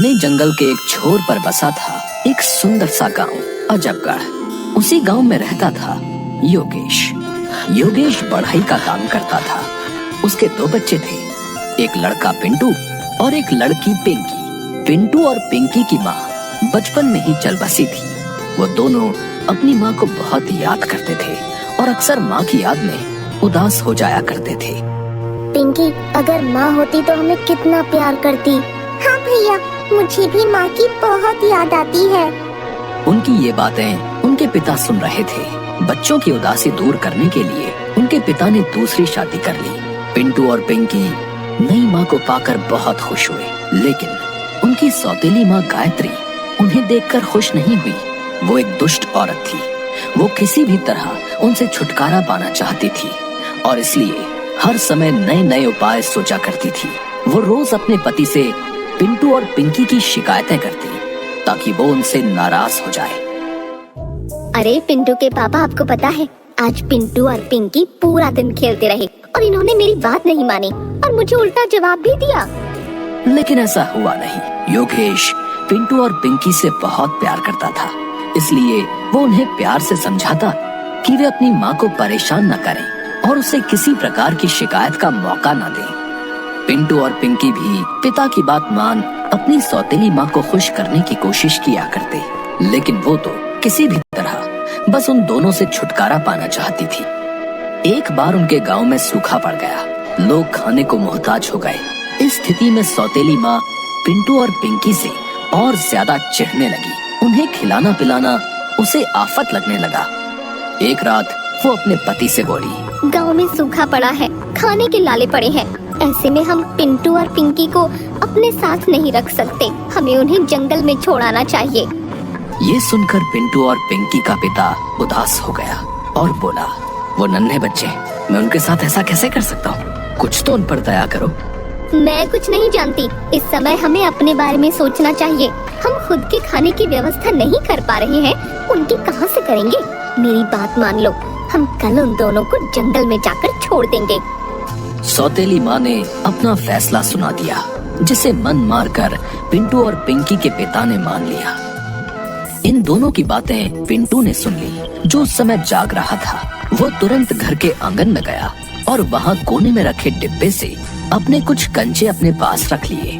घने जंगल के एक छोर पर बसा था एक सुंदर सा गांव, अजबगढ़। उसी गांव में रहता था योगेश। योगेश बढ़ई का काम करता था। उसके 2 बच्चे थे, एक लड़का पिंटू और एक लड़की पिंकी। पिंटू और पिंकी की माँ बचपन में ही चल बसी थी। वो दोनों अपनी माँ को बहुत याद करते थे और अक्सर माँ की याद में उदास हो जाया करते थे। पिंकी, अगर माँ होती तो हमें कितना प्यार करती। हाँ भैया, मुझे भी माँ की बहुत याद आती है। उनकी ये बातें उनके पिता सुन रहे थे। बच्चों की उदासी दूर करने के लिए उनके पिता ने दूसरी शादी कर ली। पिंटू और पिंकी नई माँ को पाकर बहुत खुश हुए, लेकिन उनकी सौतेली माँ गायत्री उन्हें देखकर खुश नहीं हुई। वो एक दुष्ट औरत थी। वो किसी भी तरह उनसे छुटकारा पाना चाहती थी और इसलिए हर समय नए नए उपाय सोचा करती थी। वो रोज अपने पति से पिंटू और पिंकी की शिकायतें करती ताकि वो उनसे नाराज हो जाए। अरे पिंटू के पापा, आपको पता है आज पिंटू और पिंकी पूरा दिन खेलते रहे और इन्होंने मेरी बात नहीं मानी और मुझे उल्टा जवाब भी दिया। लेकिन ऐसा हुआ नहीं। योगेश पिंटू और पिंकी से बहुत प्यार करता था, इसलिए वो उन्हें प्यार से समझाता कि वे अपनी माँ को परेशान न करें और उसे किसी प्रकार की शिकायत का मौका न दें। पिंटू और पिंकी भी पिता की बात मान अपनी सौतेली माँ को खुश करने की कोशिश किया करते, लेकिन वो तो किसी भी तरह बस उन दोनों से छुटकारा पाना चाहती थी। एक बार उनके गांव में सूखा पड़ गया। लोग खाने को मोहताज हो गए। इस स्थिति में सौतेली माँ पिंटू और पिंकी से और ज्यादा चिढ़ने लगी। उन्हें खिलाना पिलाना उसे आफत लगने लगा। एक रात वो अपने पति से बोली, गांव में सूखा पड़ा है, खाने के लाले पड़े हैं। ऐसे में हम पिंटू और पिंकी को अपने साथ नहीं रख सकते। हमें उन्हें जंगल में छोड़ाना चाहिए। ये सुनकर पिंटू और पिंकी का पिता उदास हो गया और बोला, वो नन्हे बच्चे, मैं उनके साथ ऐसा कैसे कर सकता हूँ? कुछ तो उन पर दया करो। मैं कुछ नहीं जानती। इस समय हमें अपने बारे में सोचना चाहिए। हम खुद के खाने की व्यवस्था नहीं कर पा रहे हैं, उनकी कहाँ से करेंगे? मेरी बात मान लो, हम कल उन दोनों को जंगल में जाकर छोड़ देंगे। सौतेली माँ ने अपना फैसला सुना दिया, जिसे मन मारकर पिंटू और पिंकी के पिता ने मान लिया। इन दोनों की बातें पिंटू ने सुन ली, जो उस समय जाग रहा था। वो तुरंत घर के आंगन में गया और वहाँ कोने में रखे डिब्बे से अपने कुछ कंचे अपने पास रख लिए।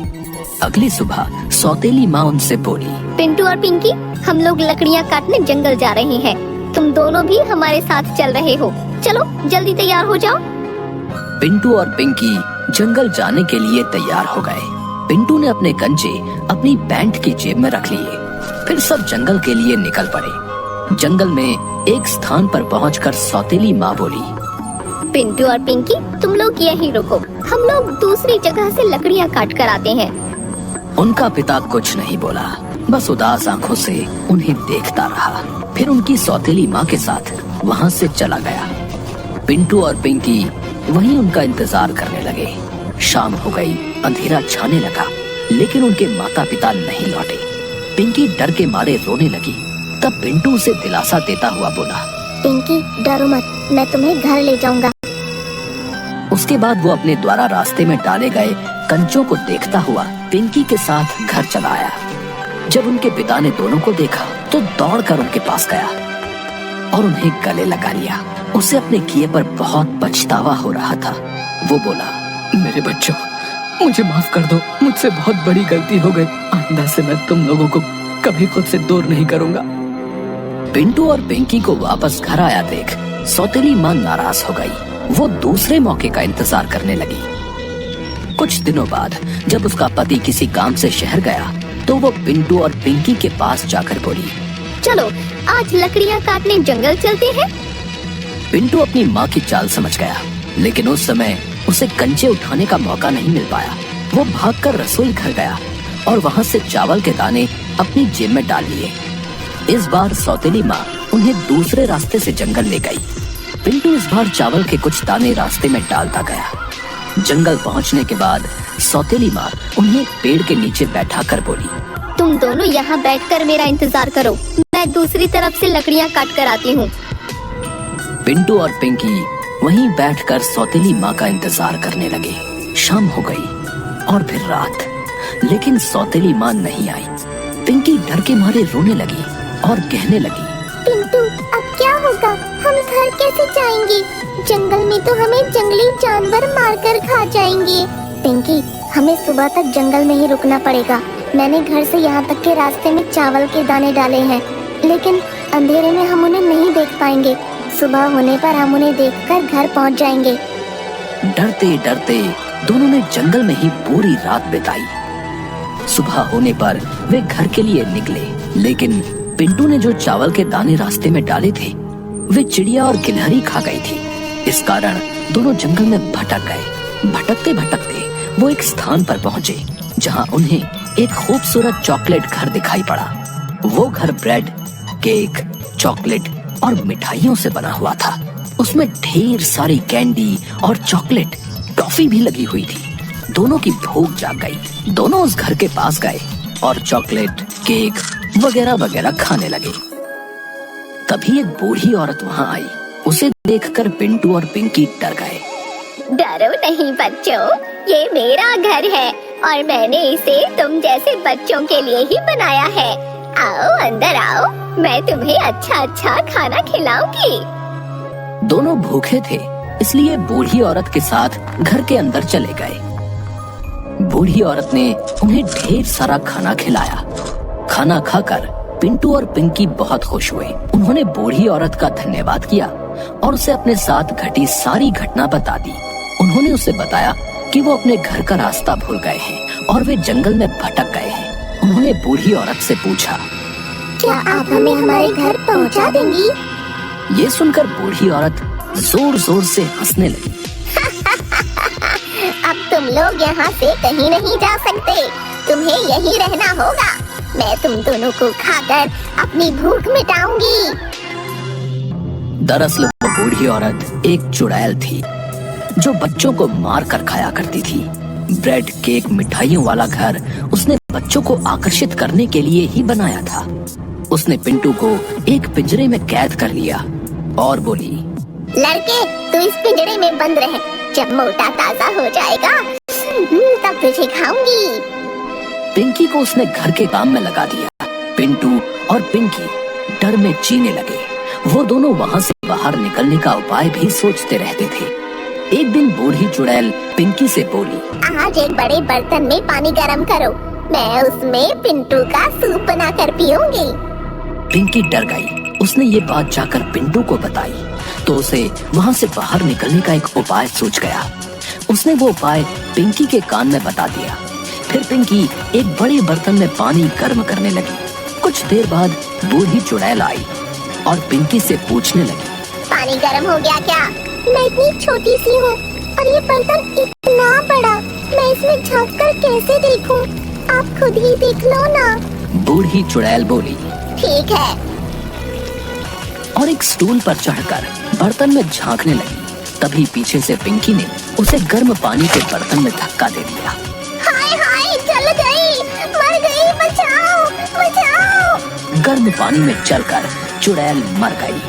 अगली सुबह सौतेली माँ उनसे बोली, पिंटू और पिंकी, हम लोग लकड़ियाँ काटने जंगल जा रहे हैं। तुम दोनों भी हमारे साथ चल रहे हो। चलो जल्दी तैयार हो जाओ। पिंटू और पिंकी जंगल जाने के लिए तैयार हो गए। पिंटू ने अपने कंचे अपनी पैंट की जेब में रख लिए। फिर सब जंगल के लिए निकल पड़े। जंगल में एक स्थान पर पहुंचकर सौतेली माँ बोली, पिंटू और पिंकी, तुम लोग यहीं रुको, हम लोग दूसरी जगह से लकड़ियाँ काट कर आते हैं। उनका पिता कुछ नहीं बोला, बस उदास आंखों से उन्हें देखता रहा। फिर उनकी सौतेली माँ के साथ वहाँ से चला गया। पिंटू और पिंकी वहीं उनका इंतजार करने लगे। शाम हो गई, अंधेरा छाने लगा, लेकिन उनके माता पिता नहीं लौटे। पिंकी डर के मारे रोने लगी। तब पिंटू उसे दिलासा देता हुआ बोला, पिंकी, डरो मत, मैं तुम्हें घर ले जाऊंगा। उसके बाद वो अपने द्वारा रास्ते में डाले गए कंचों को देखता हुआ पिंकी के साथ घर चला आया। जब उनके पिता ने दोनों को देखा तो दौड़कर उनके पास गया और उन्हें गले लगा लिया। उसे अपने किए पर बहुत पछतावा हो रहा था। वो बोला, मेरे बच्चों, मुझे माफ कर दो, मुझसे बहुत बड़ी गलती हो गई। आइंदा से मैं तुम लोगों को कभी खुद से दूर नहीं करूंगा। पिंटू और पिंकी को वापस घर आया देख सौतेली माँ नाराज हो गई। वो दूसरे मौके का इंतजार करने लगी। कुछ दिनों बाद जब उसका पति किसी काम से शहर गया तो वो पिंटू और पिंकी के पास जाकर बोली, चलो आज लकड़ियाँ काटने जंगल चलते हैं। पिंटू अपनी माँ की चाल समझ गया, लेकिन उस समय उसे कंचे उठाने का मौका नहीं मिल पाया। वो भागकर रसोई घर गया और वहाँ से चावल के दाने अपनी जेब में डाल लिए। इस बार सौतेली माँ उन्हें दूसरे रास्ते से जंगल ले गई। पिंटू इस बार चावल के कुछ दाने रास्ते में डालता गया। जंगल पहुँचने के बाद सौतेली माँ उन्हें पेड़ के नीचे बैठा कर बोली, तुम दोनों यहाँ बैठकर मेरा इंतजार करो, मैं दूसरी तरफ से लकड़ियाँ काट कर आती हूँ। पिंटू और पिंकी वहीं बैठकर सौतेली माँ का इंतजार करने लगे। शाम हो गई और फिर रात। लेकिन सौतेली माँ नहीं आई। पिंकी डर के मारे रोने लगी और कहने लगी, पिंटू, अब क्या होगा? हम घर कैसे जाएंगे? जंगल में तो हमें जंगली जानवर मारकर खा जाएंगे। पिंकी, हमें सुबह तक जंगल में ही रुकना पड़ेगा। मैंने घर से यहाँ तक के रास्ते में चावल के दाने डाले हैं, लेकिन अंधेरे में हम उन्हें नहीं देख पाएंगे। सुबह होने पर हम उन्हें देखकर घर पहुँच जाएंगे। डरते डरते दोनों ने जंगल में ही पूरी रात बिताई। सुबह होने पर वे घर के लिए निकले, लेकिन पिंटू ने जो चावल के दाने रास्ते में डाले थे वे चिड़िया और गिलहरी खा गई थी। इस कारण दोनों जंगल में भटक गए। भटकते भटकते वो एक स्थान पर पहुँचे जहाँ उन्हें एक खूबसूरत चॉकलेट घर दिखाई पड़ा। वो घर ब्रेड, केक, चॉकलेट और मिठाइयों से बना हुआ था। उसमें ढेर सारी कैंडी और चॉकलेट, टॉफी भी लगी हुई थी। दोनों की भूख जाग गई। दोनों उस घर के पास गए और चॉकलेट, केक वगैरह वगैरह खाने लगे। तभी एक बूढ़ी औरत वहाँ आई। उसे देखकर पिंटू और पिंकी डर गए। डरो नहीं बच्चों, ये मेरा घर है और मैंने इसे तुम जैसे बच्चों के लिए ही बनाया है। आओ अंदर आओ, मैं तुम्हें अच्छा अच्छा खाना खिलाऊंगी। दोनों भूखे थे, इसलिए बूढ़ी औरत के साथ घर के अंदर चले गए। बूढ़ी औरत ने उन्हें ढेर सारा खाना खिलाया। खाना खाकर पिंटू और पिंकी बहुत खुश हुए। उन्होंने बूढ़ी औरत का धन्यवाद किया और उसे अपने साथ घटी सारी घटना बता दी। उन्होंने उसे बताया कि वो अपने घर का रास्ता भूल गए हैं और वे जंगल में भटक गए हैं। उन्होंने बूढ़ी औरत से पूछा, क्या आप हमें हमारे घर पहुंचा देंगी? ये सुनकर बूढ़ी औरत जोर जोर से हंसने लगी। अब तुम लोग यहाँ से कहीं नहीं जा सकते, तुम्हें यहीं रहना होगा। मैं तुम दोनों को खाकर अपनी भूख मिटाऊंगी। दरअसल वो बूढ़ी औरत एक चुड़ैल थी जो बच्चों को मार कर खाया करती थी। ब्रेड, केक, मिठाइयों वाला घर उसने बच्चों को आकर्षित करने के लिए ही बनाया था। उसने पिंटू को एक पिंजरे में कैद कर लिया और बोली, लड़के, तू इस पिंजरे में बंद रहे। जब मोटा ताजा हो जाएगा तब तुझे खाऊंगी। पिंकी को उसने घर के काम में लगा दिया। पिंटू और पिंकी डर में चीने लगे। वो दोनों वहाँ से बाहर निकलने का उपाय भी सोचते रहते थे। एक दिन बूढ़ी चुड़ैल पिंकी से बोली, आज एक बड़े बर्तन में पानी गरम करो, मैं उसमें पिंटू का सूप बनाकर पीऊंगी। पिंकी डर गई। उसने ये बात जाकर पिंटू को बताई तो उसे वहाँ से बाहर निकलने का एक उपाय सूझ गया। उसने वो उपाय पिंकी के कान में बता दिया। फिर पिंकी एक बड़े बर्तन में पानी गर्म करने लगी। कुछ देर बाद बूढ़ी चुड़ैल आई और पिंकी से पूछने लगी, पानी गर्म हो गया क्या? मैं इतनी छोटी सी हूँ और ये बर्तन इतना बड़ा, मैं इसमें झांक कर कैसे देखूं? आप खुद ही देख लो ना। बूढ़ी चुड़ैल बोली, ठीक है। और एक स्टूल पर चढ़कर बर्तन में झांकने लगी। तभी पीछे से पिंकी ने उसे गर्म पानी के बर्तन में धक्का दे दिया। हाय हाय, जल गई, मर गई, बचाओ बचाओ। गर्म पानी में चलकर चुड़ैल मर गई।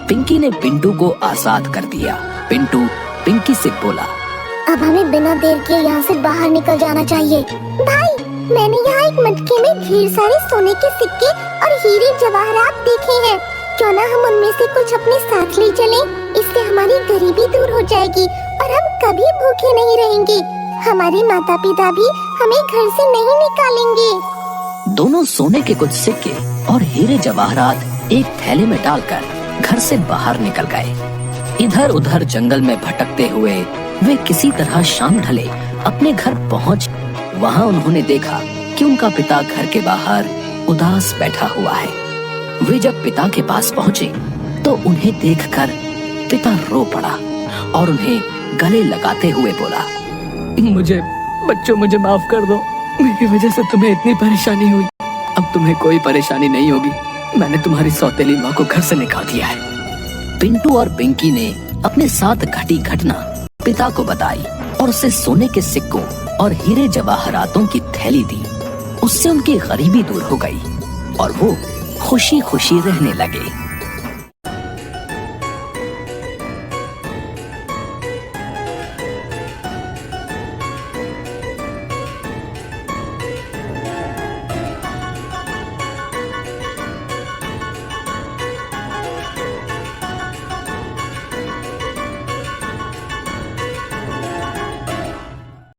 पिंकी ने पिंटू को आजाद कर दिया। पिंटू पिंकी से बोला, अब हमें बिना देर के यहाँ से बाहर निकल जाना चाहिए। भाई, मैंने यहाँ एक मटके में ढेर सारे सोने के सिक्के और हीरे जवाहरात देखे हैं। क्यों ना हम उनमें से कुछ अपने साथ ले चलें? इससे हमारी गरीबी दूर हो जाएगी और हम कभी भूखे नहीं रहेंगे। हमारे माता पिता भी हमें घर से नहीं निकालेंगे। दोनों सोने के कुछ सिक्के और हीरे जवाहरात एक थैले में डालकर घर से बाहर निकल गए। इधर उधर जंगल में भटकते हुए वे किसी तरह शाम ढले अपने घर पहुँच। वहाँ उन्होंने देखा कि उनका पिता घर के बाहर उदास बैठा हुआ है। वे जब पिता के पास पहुँचे तो उन्हें देखकर पिता रो पड़ा और उन्हें गले लगाते हुए बोला, मुझे माफ कर दो। मेरी वजह से तुम्हें इतनी परेशानी हुई। अब तुम्हें कोई परेशानी नहीं होगी। मैंने तुम्हारी सौतेली माँ को घर से निकाल दिया है। पिंटू और पिंकी ने अपने साथ घटी घटना पिता को बताई और उसे सोने के सिक्कों और हीरे जवाहरातों की थैली दी। उससे उनकी गरीबी दूर हो गई और वो खुशी खुशी रहने लगे।